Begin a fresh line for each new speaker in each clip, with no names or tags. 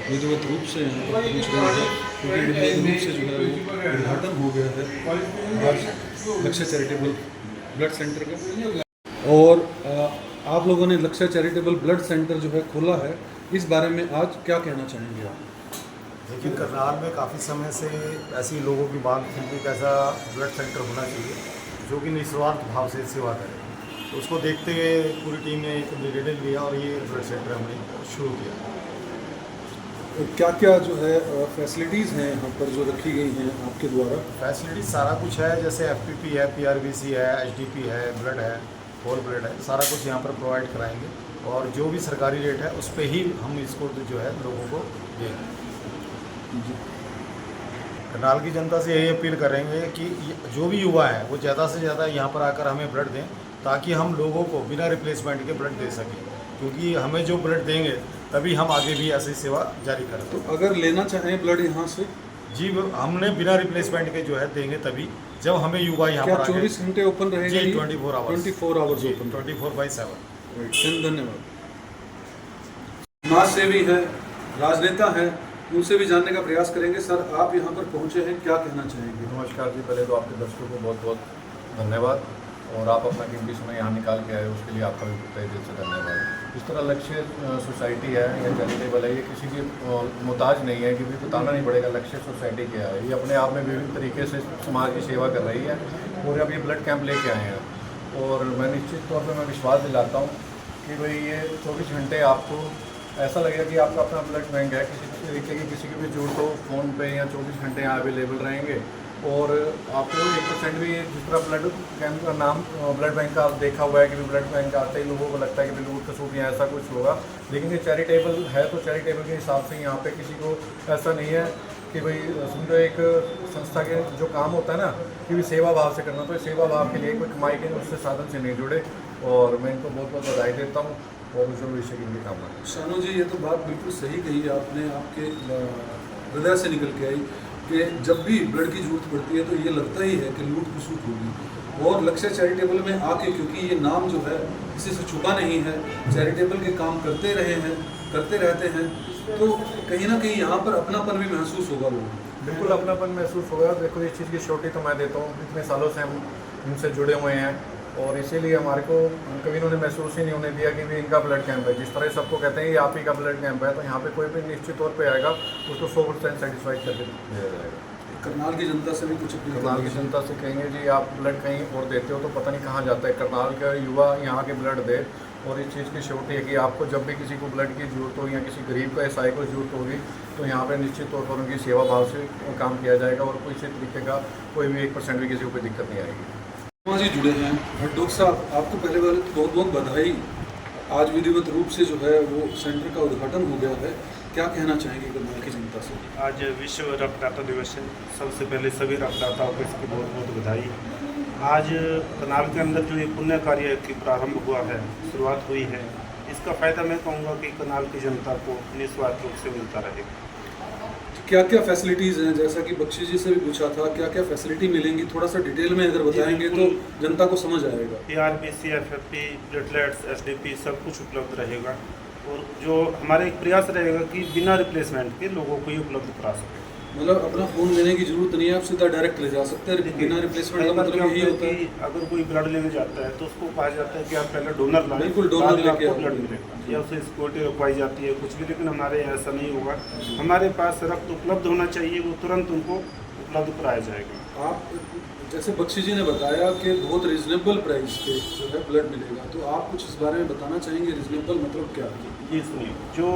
विधिवत रूप से यहाँ पर पहुँच रहे हैं, क्योंकि विधिवत रूप से जो है वो उद्घाटन हो गया है आज लक्ष्य चैरिटेबल ब्लड सेंटर का। और आप लोगों ने लक्ष्य चैरिटेबल ब्लड सेंटर जो है खोला है, इस बारे में आज क्या कहना चाहेंगे आप?
देखिए, करनाल में काफ़ी समय से ऐसी लोगों की मांग थी कि ऐसा ब्लड सेंटर होना चाहिए जो कि निस्वार्थ भाव से सेवा करे। तो उसको देखते हुए पूरी टीम ने एक निर्णय लिया और ये ब्लड सेंटर हमने शुरू किया।
क्या क्या जो है फैसिलिटीज़ हैं यहाँ पर जो रखी गई हैं आपके द्वारा?
फैसिलिटी सारा कुछ है, जैसे FPP है, PRBC है, HDP है, ब्लड है, होल ब्लड है, सारा कुछ यहाँ पर प्रोवाइड कराएंगे और जो भी सरकारी रेट है उस पर ही हम इसको जो है लोगों को देंगे। करनाल की जनता से यही अपील करेंगे कि जो भी युवा है वो ज़्यादा से ज़्यादा यहाँ पर आकर हमें ब्लड दें, ताकि हम लोगों को बिना रिप्लेसमेंट के ब्लड दे सकें, क्योंकि हमें जो ब्लड देंगे तभी हम आगे भी ऐसी सेवा जारी करें।
तो अगर लेना चाहें ब्लड यहाँ से?
जी, हमने बिना रिप्लेसमेंट के जो है देंगे तभी जब हमें युवा यहाँ पर
24 घंटे ओपन रहेगा?
जी, 24 आवर्स
24 आवर्स ओपन,
24/7।
धन्यवाद। समाज सेवी है, राजनेता है, उनसे भी जानने का प्रयास करेंगे। सर, आप यहाँ पर पहुँचे हैं, क्या कहना चाहेंगे?
नमस्कार जी, पहले तो आपके दर्शकों को बहुत बहुत धन्यवाद और आप अपना कीमती समय यहाँ निकाल के आए, उसके लिए आपका भी तहे दिल से धन्यवाद। इस तरह लक्ष्य सोसाइटी है या चैरिटेबल है, ये किसी की मोहताज नहीं है कि भी बताना नहीं पड़ेगा लक्ष्य सोसाइटी क्या है। ये अपने आप में विभिन्न तरीके से समाज की सेवा कर रही है और अब ये ब्लड कैंप लेके आए हैं और मैं निश्चित तौर पर मैं विश्वास दिलाता हूँ कि भाई ये 24 घंटे आपको ऐसा लगेगा कि आपका अपना ब्लड बैंक है, किसी तरीके की किसी की भी जरूरत हो फ़ोन पे या 24 घंटे यहाँ अवेलेबल रहेंगे। और आपको 1% भी जिस तरह ब्लड कैंप का नाम ब्लड बैंक का देखा हुआ है कि ब्लड बैंक आते ही लोगों को लगता है कि बिल्कुल कसूर या ऐसा कुछ होगा, लेकिन ये चैरिटेबल है तो चैरिटेबल के हिसाब से यहाँ पे किसी को ऐसा नहीं है कि भाई समझो एक संस्था के जो काम होता है ना कि भी सेवा भाव से करना, तो सेवा भाव के लिए कोई कमाई के उससे साधन से नहीं जुड़े और मैं इनको बहुत बहुत बधाई देता हूँ और जो विषय की कामना।
शानू जी, ये तो बात बिल्कुल सही कही आपने, आपके हृदय से निकल के आई कि जब भी ब्लड की जरूरत पड़ती है तो ये लगता ही है कि लूट खसूट होगी। और लक्ष्य चैरिटेबल में आके, क्योंकि ये नाम जो है किसी से छुपा नहीं है, चैरिटेबल के काम करते रहे हैं, करते रहते हैं, तो कहीं ना कहीं यहाँ पर अपनापन भी महसूस होगा लोगों को।
बिल्कुल अपनापन महसूस होगा। देखो, इस चीज़ की श्योरिटी तो मैं देता हूँ, इतने सालों से हम इनसे जुड़े हुए हैं और इसीलिए हमारे को कभी इन्होंने महसूस ही नहीं होने दिया कि भी इनका ब्लड कैंप है। जिस तरह सबको कहते हैं ये आप ही का ब्लड कैंप है, तो यहाँ पे कोई भी निश्चित तौर पे आएगा उसको 100% सेटिस्फाइड करके दिया जाएगा।
करनाल की जनता से भी कुछ अपील
करनाल की जनता से कहेंगे जी, आप ब्लड कहीं और देते हो तो पता नहीं कहाँ जाता है, करनाल का युवा यहाँ के ब्लड दे। और इस चीज़ की श्योरिटी है कि आपको जब भी किसी को ब्लड की जरूरत हो या किसी गरीब को एसआई को जरूरत होगी तो यहाँ पे निश्चित तौर पर उनकी सेवा भाव से काम किया जाएगा और कोई से तरीके का कोई भी 1% भी किसी को कोई दिक्कत नहीं आएगी।
जी जुड़े हैं डॉक्टर साहब, आपको पहले बार बहुत बहुत बधाई। आज विधिवत रूप से जो है वो सेंटर का उद्घाटन हो गया है, क्या कहना चाहेंगे करनाल की जनता से?
आज विश्व रक्तदाता दिवस है। सबसे पहले सभी रक्तदाताओं को इसकी बहुत बहुत बधाई। आज करनाल के अंदर जो ये पुण्य कार्य की प्रारंभ हुआ है, शुरुआत हुई है, इसका फ़ायदा मैं कहूँगा कि करनाल की जनता को निस्वार्थ रूप से मिलता रहेगा।
क्या क्या फैसिलिटीज़ हैं, जैसा कि बख्शी जी से भी पूछा था, क्या क्या फैसिलिटी मिलेंगी, थोड़ा सा डिटेल में अगर बताएंगे तो जनता को समझ आएगा।
PRBC, FFP, प्लेटलेट्स, HDP सब कुछ उपलब्ध रहेगा और जो हमारा एक प्रयास रहेगा कि बिना रिप्लेसमेंट के लोगों को ये उपलब्ध करा सकें।
मतलब अपना फ़ोन लेने की जरूरत नहीं है, आप सीधा डायरेक्ट ले जा सकते हैं बिना रिप्लेसमेंट का। मतलब यही होता है
कि अगर कोई ब्लड लेने जाता है तो उसको कहा जाता है कि आप पहले डोनर लाएं,
बिल्कुल डोनर लेके
आपको ब्लड मिलेगा, या उसे सिक्योरिटी रखवाई जाती है कुछ भी, लेकिन हमारे यहाँ ऐसा नहीं होगा। हमारे पास रक्त उपलब्ध होना चाहिए, वो तुरंत उनको उपलब्ध कराया जाएगा।
आप जैसे बख्शी जी ने बताया कि बहुत रिजनेबल प्राइस पे जो है ब्लड मिलेगा, तो आप कुछ इस बारे में बताना चाहेंगे? रिजनेबल मतलब क्या है?
ये सुनिए, जो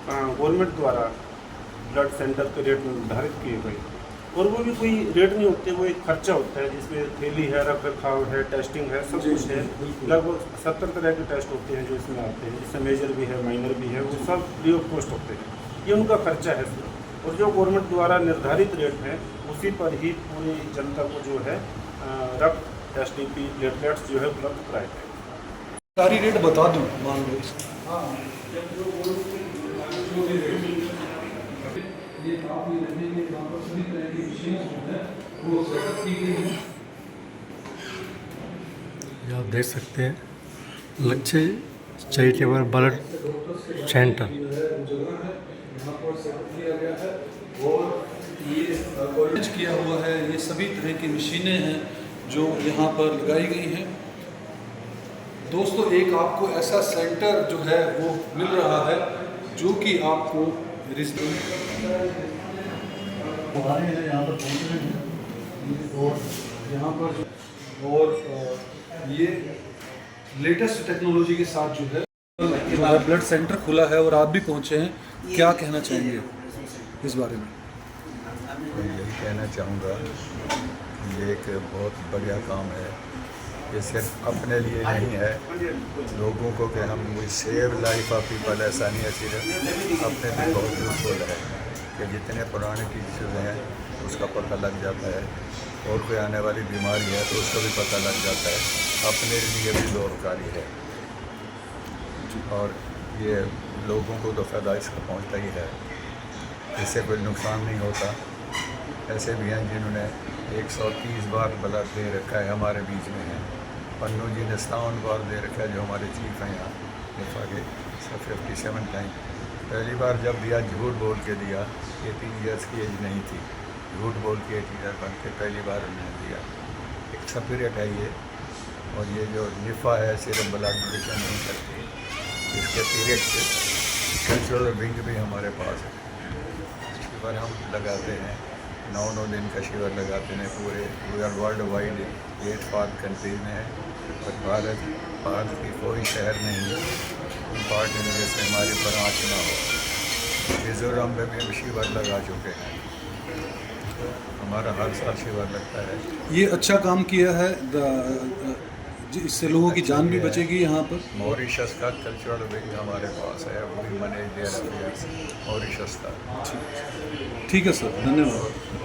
गवर्नमेंट द्वारा ब्लड सेंटर के रेट निर्धारित किए गए और वो भी कोई रेट नहीं होते, वो एक खर्चा होता है जिसमें थैली है, रख रखाव है, टेस्टिंग है, सब कुछ है। लगभग 70 तरह के टेस्ट होते हैं जो इसमें आते हैं, जिसमें मेजर भी है, माइनर भी है, वो सब फ्री ऑफ कॉस्ट होते हैं। ये उनका खर्चा है सिर्फ, और जो गवर्नमेंट द्वारा निर्धारित रेट है उसी पर ही पूरी जनता को जो है रक्त, HDP, प्लेटलेट्स जो है उपलब्ध कराए जाए।
सारी रेट बता दूँ मान लो। ये आप ये देखेंगे यहाँ पर सभी तरह की मशीनें जो है वो सेटअप की गई हैं।
आप देख सकते हैं लक्ष्य चैरिटेबल ब्लड सेंटर।
जगह है, यहाँ पर किया हुआ है। ये सभी तरह की मशीनें हैं जो यहाँ पर लगाई गई हैं। दोस्तों, एक आपको ऐसा सेंटर जो है वो मिल रहा है जो कि आपको हमारे यहाँ पर पहुँच रहे हैं और यहाँ पर और ये लेटेस्ट टेक्नोलॉजी के साथ जो है ब्लड सेंटर खुला है और आप भी पहुँचे हैं। क्या कहना चाहेंगे इस बारे में?
मैं यही कहना चाहूँगा ये एक बहुत बढ़िया काम है। ये सिर्फ अपने लिए नहीं है, लोगों को कि हम we save life of people, ऐसा नहीं है, सिर्फ अपने लिए बहुत यूजफुल है कि जितने पुराने टीचर्स हैं उसका पता लग जाता है और कोई आने वाली बीमारी है तो उसका भी पता लग जाता है। अपने लिए भी लाभकारी है और ये लोगों को तो फ़ायदा इसका पहुँचता ही है, इससे कोई नुकसान नहीं होता। ऐसे भी हैं जिन्होंने 130 बार ब्लड दे रखा है, हमारे बीच में हैं। पन्नू जी ने 57 बार दे रखा है, जो हमारे चीफ हैं यहाँ निफा के, 57 टाइम। पहली बार जब दिया झूठ बोल के दिया, 18 ईयर्स की एज नहीं थी, झूठ बोल के 18 ईयर बन के पहली बार उन्होंने दिया। एक स्पिरिट है ये। और ये जो निफा है सिर्फ ब्लड डोनेशन नहीं करती, इसके पीरियड से कल्चरल विंग भी हमारे पास है। शिविर हम लगाते हैं, 9 दिन का शिविर लगाते हैं पूरे वर्ल्ड वाइड 8 कंट्रीज में है। पर भारत की कोई शहर नहीं इम्पॉर्टेंट जैसे हमारे ब्रांच ना हो। मिज़ोरम में भी शिविर लगा चुके हैं, हमारा हर साल शिविर लगता है।
ये अच्छा काम किया है, इससे लोगों की जान भी बचेगी। यहाँ पर
मॉरिशस का कल्चरल विंग हमारे पास है, वो भी मैनेज दे रहा है मॉरिशस का।
ठीक है सर, धन्यवाद।